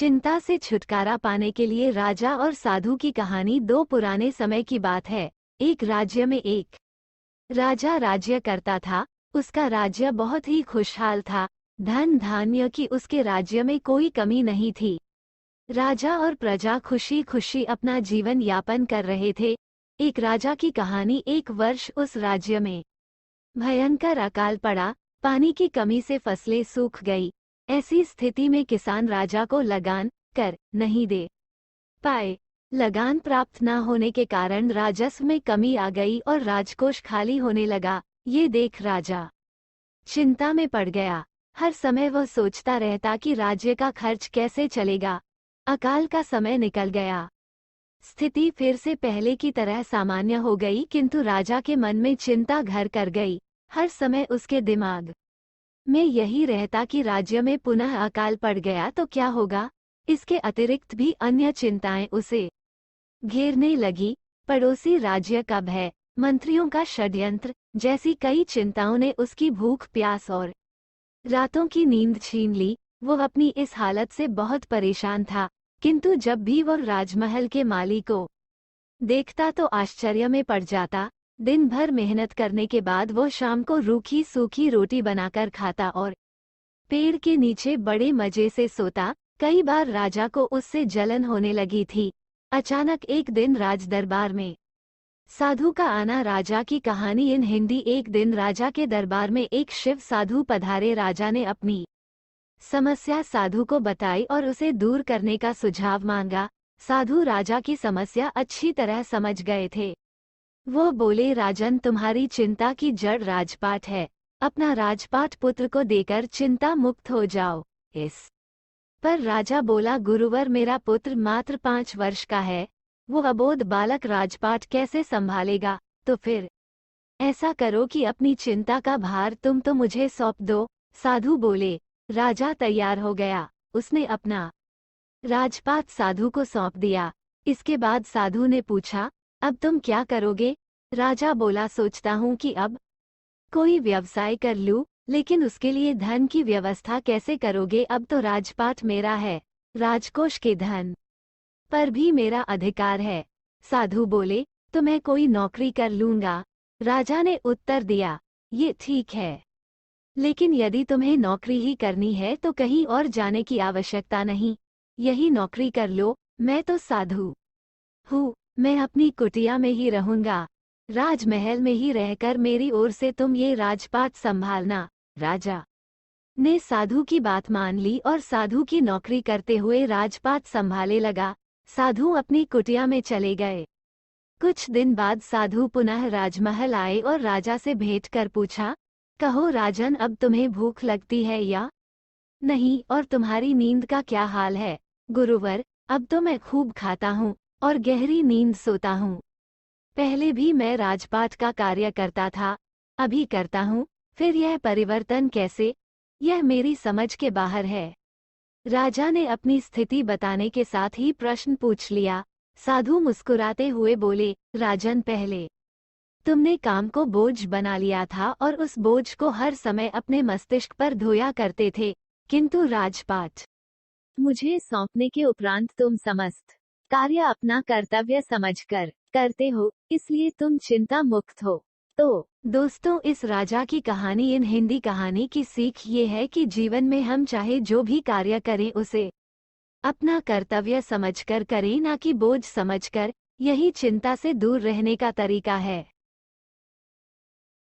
चिंता से छुटकारा पाने के लिए राजा और साधु की कहानी। दो पुराने समय की बात है। एक राज्य में एक राजा राज्य करता था। उसका राज्य बहुत ही खुशहाल था। धन धान्य की उसके राज्य में कोई कमी नहीं थी। राजा और प्रजा खुशी खुशी अपना जीवन यापन कर रहे थे। एक राजा की कहानी। एक वर्ष उस राज्य में भयंकर अकाल पड़ा। पानी की कमी से फसलें सूख गई। ऐसी स्थिति में किसान राजा को लगान कर नहीं दे पाए। लगान प्राप्त न होने के कारण राजस्व में कमी आ गई और राजकोष खाली होने लगा। ये देख राजा चिंता में पड़ गया। हर समय वह सोचता रहता कि राज्य का खर्च कैसे चलेगा। अकाल का समय निकल गया। स्थिति फिर से पहले की तरह सामान्य हो गई, किंतु राजा के मन में चिंता घर कर गई। हर समय उसके दिमाग में यही रहता कि राज्य में पुनः अकाल पड़ गया तो क्या होगा। इसके अतिरिक्त भी अन्य चिंताएं उसे घेरने लगी। पड़ोसी राज्य का भय, मंत्रियों का षड्यंत्र जैसी कई चिंताओं ने उसकी भूख प्यास और रातों की नींद छीन ली। वो अपनी इस हालत से बहुत परेशान था, किंतु जब भी वह राजमहल के माली को देखता तो आश्चर्य में पड़ जाता। दिन भर मेहनत करने के बाद वो शाम को रूखी सूखी रोटी बनाकर खाता और पेड़ के नीचे बड़े मजे से सोता। कई बार राजा को उससे जलन होने लगी थी। अचानक एक दिन राज दरबार में साधु का आना। राजा की कहानी इन हिंदी। एक दिन राजा के दरबार में एक शिव साधु पधारे। राजा ने अपनी समस्या साधु को बताई और उसे दूर करने का सुझाव मांगा। साधु राजा की समस्या अच्छी तरह समझ गए थे। वो बोले, राजन, तुम्हारी चिंता की जड़ राजपाट है। अपना राजपाट पुत्र को देकर चिंता मुक्त हो जाओ। इस पर राजा बोला, गुरुवर, मेरा पुत्र मात्र 5 वर्ष का है। वो अबोध बालक राजपाट कैसे संभालेगा। तो फिर ऐसा करो कि अपनी चिंता का भार तुम तो मुझे सौंप दो। साधु बोले। राजा तैयार हो गया। उसने अपना राजपाट साधु को सौंप दिया। इसके बाद साधु ने पूछा, अब तुम क्या करोगे। राजा बोला, सोचता हूँ कि अब कोई व्यवसाय कर लूं, लेकिन उसके लिए धन की व्यवस्था कैसे करोगे। अब तो राजपाट मेरा है, राजकोष के धन पर भी मेरा अधिकार है। साधु बोले, तो मैं कोई नौकरी कर लूंगा। राजा ने उत्तर दिया, ये ठीक है, लेकिन यदि तुम्हें नौकरी ही करनी है तो कहीं और जाने की आवश्यकता नहीं। यही नौकरी कर लो। मैं तो साधु हूँ, मैं अपनी कुटिया में ही रहूंगा। राजमहल में ही रहकर मेरी ओर से तुम ये राजपाट संभालना। राजा ने साधु की बात मान ली और साधु की नौकरी करते हुए राजपाट संभाले लगा। साधु अपनी कुटिया में चले गए। कुछ दिन बाद साधु पुनः राजमहल आए और राजा से भेंट कर पूछा, कहो राजन, अब तुम्हें भूख लगती है या नहीं, और तुम्हारी नींद का क्या हाल है। गुरुवर, अब तो मैं खूब खाता हूँ और गहरी नींद सोता हूँ। पहले भी मैं राजपाट का कार्य करता था, अभी करता हूँ, फिर यह परिवर्तन कैसे। यह मेरी समझ के बाहर है। राजा ने अपनी स्थिति बताने के साथ ही प्रश्न पूछ लिया। साधु मुस्कुराते हुए बोले, राजन, पहले तुमने काम को बोझ बना लिया था और उस बोझ को हर समय अपने मस्तिष्क पर ढोया करते थे, किंतु राजपाट मुझे सौंपने के उपरांत तुम समस्त कार्य अपना कर्तव्य समझकर करते हो, इसलिए तुम चिंता मुक्त हो। तो दोस्तों, इस राजा की कहानी इन हिंदी कहानी की सीख ये है कि जीवन में हम चाहे जो भी कार्य करें उसे अपना कर्तव्य समझकर करें, ना कि बोझ समझकर। यही चिंता से दूर रहने का तरीका है।